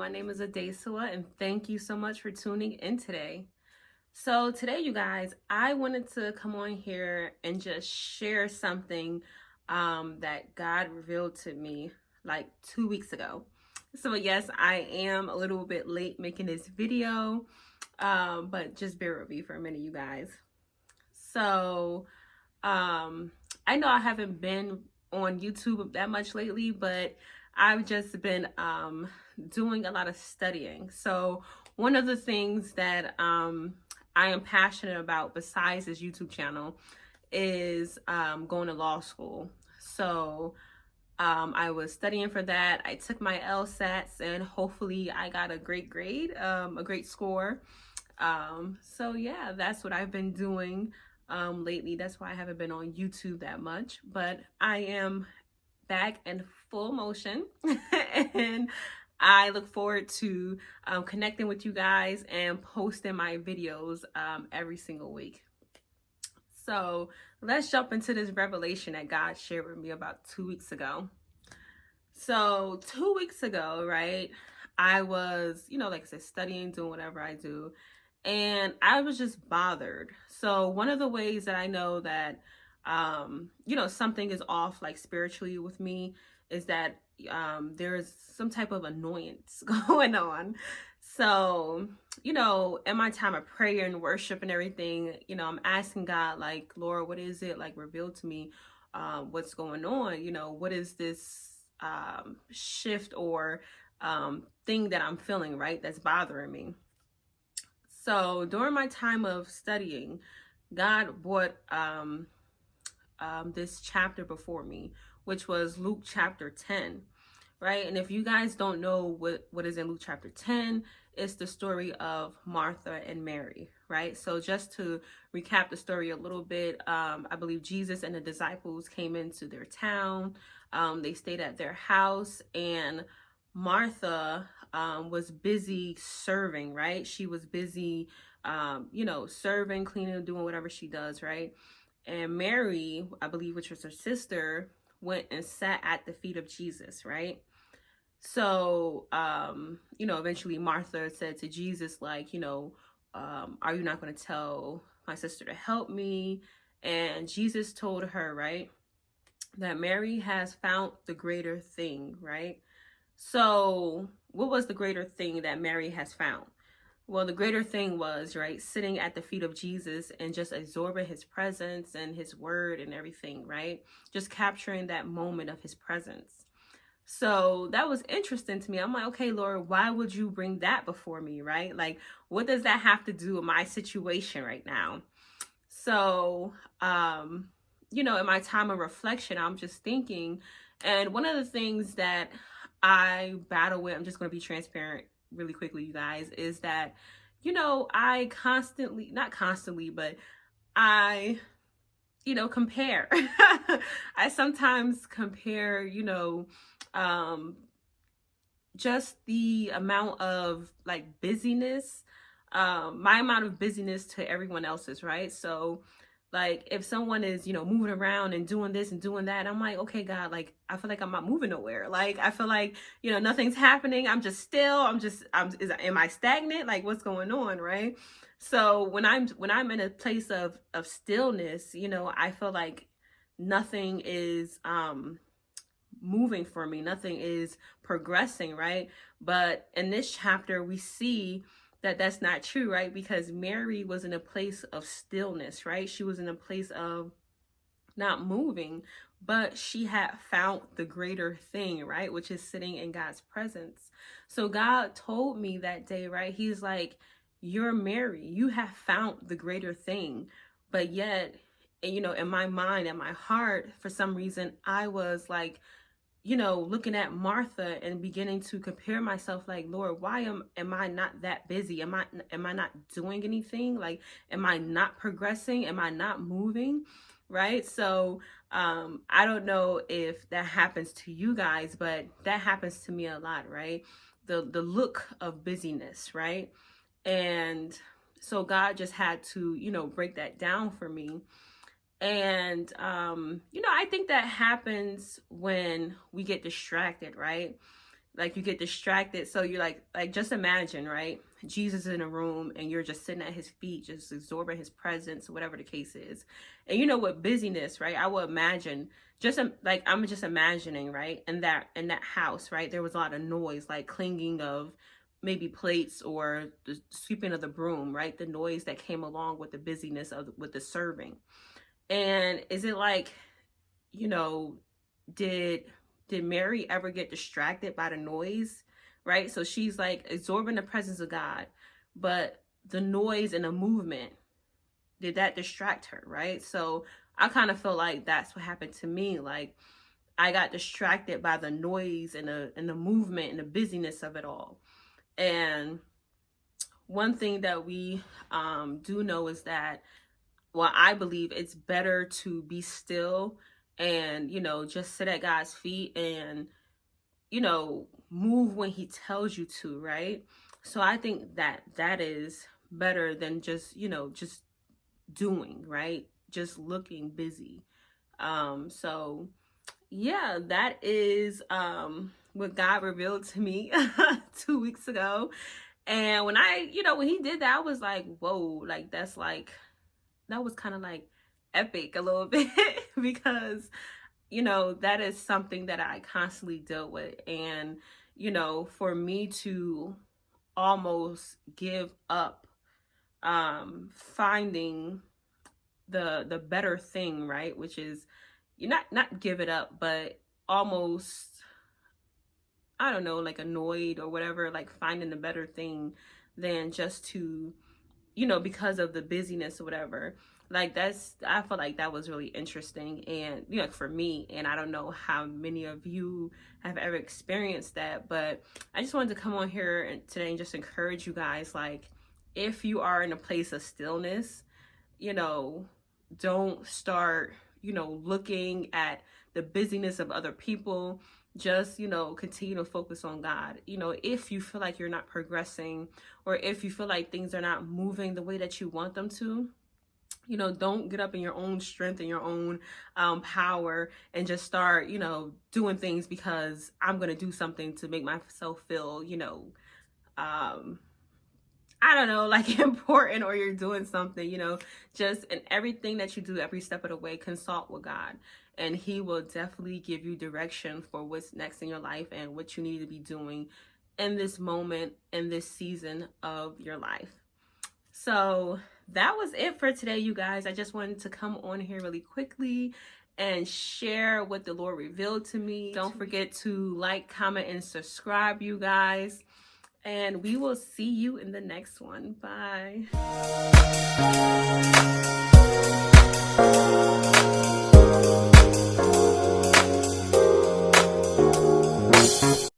My name is Adesua, and thank you so much for tuning in today. So, today, you guys, I wanted to come on here and just share something that God revealed to me like 2 weeks ago. So, yes, I am a little bit late making this video, but just bear with me for a minute, you guys. So, um, I know I haven't been on YouTube that much lately, but I've just been doing a lot of studying. So one of the things that I am passionate about besides this YouTube channel is going to law school. So I was studying for that. I took my LSATs and hopefully I got a great grade, a great score. So yeah, that's what I've been doing lately. That's why I haven't been on YouTube that much, but I am back in full motion and I look forward to connecting with you guys and posting my videos every single week. So let's jump into this revelation that God shared with me about 2 weeks ago. So 2 weeks ago, right, I was, like I said, studying, doing whatever I do, and I was just bothered. So one of the ways that I know that something is off like spiritually with me is that there's some type of annoyance going on. So, in my time of prayer and worship and everything, I'm asking God, like, Lord, what is it? Like, reveal to me what's going on. What is this shift or thing that I'm feeling, right? That's bothering me. So during my time of studying, God brought this chapter before me, which was Luke chapter 10, right? And if you guys don't know what is in Luke chapter 10, it's the story of Martha and Mary, right? So just to recap the story a little bit, I believe Jesus and the disciples came into their town. They stayed at their house, and Martha was busy serving, right? She was busy, serving, cleaning, doing whatever she does, right? And Mary, I believe, which was her sister, went and sat at the feet of Jesus, right? So, eventually Martha said to Jesus, like, are you not going to tell my sister to help me? And Jesus told her, right, that Mary has found the greater thing, right? So, what was the greater thing that Mary has found? Well, the greater thing was, right, sitting at the feet of Jesus and just absorbing his presence and his word and everything, right? Just capturing that moment of his presence. So that was interesting to me. I'm like, okay, Lord, why would you bring that before me, right? Like, what does that have to do with my situation right now? So, in my time of reflection, I'm just thinking, and one of the things that I battle with, I'm just going to be transparent really quickly, you guys, is that, I constantly, not constantly, but I, compare. I sometimes compare, um, just the amount of like busyness, my amount of busyness to everyone else's, right? So, like, if someone is, moving around and doing this and doing that, I'm like, okay, God, like, I feel like I'm not moving nowhere. Like, I feel like, nothing's happening. I'm just still, am I stagnant? Like, what's going on, right? So when I'm in a place of stillness, I feel like nothing is, moving for me, nothing is progressing, right? But in this chapter we see that that's not true, right? Because Mary was in a place of stillness, right? She was in a place of not moving, but she had found the greater thing, right? Which is sitting in God's presence. So God told me that day, right? He's like, you're Mary, you have found the greater thing. But yet, in my mind and my heart, for some reason, I was like, looking at Martha and beginning to compare myself, like, Lord, why am I not that busy? Am I not doing anything? Like, am I not progressing? Am I not moving? Right? So I don't know if that happens to you guys, but that happens to me a lot, right? The look of busyness, right? And so God just had to, break that down for me. And, I think that happens when we get distracted, right? like you get distracted. So you're like just imagine, right? Jesus in a room and you're just sitting at his feet, just absorbing his presence, whatever the case is. And you know, with busyness, right? I would imagine just like, I'm just imagining, right? In that house, right? There was a lot of noise, like clanging of maybe plates or the sweeping of the broom, right? The noise that came along with the busyness of with the serving. And is it like, you know, did Mary ever get distracted by the noise? Right? So she's like absorbing the presence of God, but the noise and the movement, did that distract her? Right? So I kind of feel like that's what happened to me. Like I got distracted by the noise and the movement and the busyness of it all. And one thing that we do know is that, well, I believe it's better to be still and, you know, just sit at God's feet and, you know, move when he tells you to, right? So I think that that is better than just, you know, just doing, right? Just looking busy. So yeah, that is what God revealed to me 2 weeks ago. And when when he did that, I was like, whoa, like that was kind of like epic a little bit because, you know, that is something that I constantly deal with. And, you know, for me to almost give up finding the better thing, right? Which is, you not give it up, but almost, I don't know, like annoyed or whatever, like finding the better thing than just to, you know, because of the busyness or whatever. Like I feel like that was really interesting, and you know, for me, and I don't know how many of you have ever experienced that, but I just wanted to come on here today and just encourage you guys, like, if you are in a place of stillness, you know, don't start, you know, looking at the busyness of other people. Just, you know, continue to focus on God. You know, if you feel like you're not progressing, or if you feel like things are not moving the way that you want them to, you know, don't get up in your own strength and your own power and just start, you know, doing things because I'm going to do something to make myself feel, you know, I don't know, like important, or you're doing something, you know, just in everything that you do, every step of the way, consult with God, and he will definitely give you direction for what's next in your life and what you need to be doing in this moment, in this season of your life. So that was it for today, you guys. I just wanted to come on here really quickly and share what the Lord revealed to me. Don't forget to like, comment, and subscribe, you guys. And we will see you in the next one. Bye.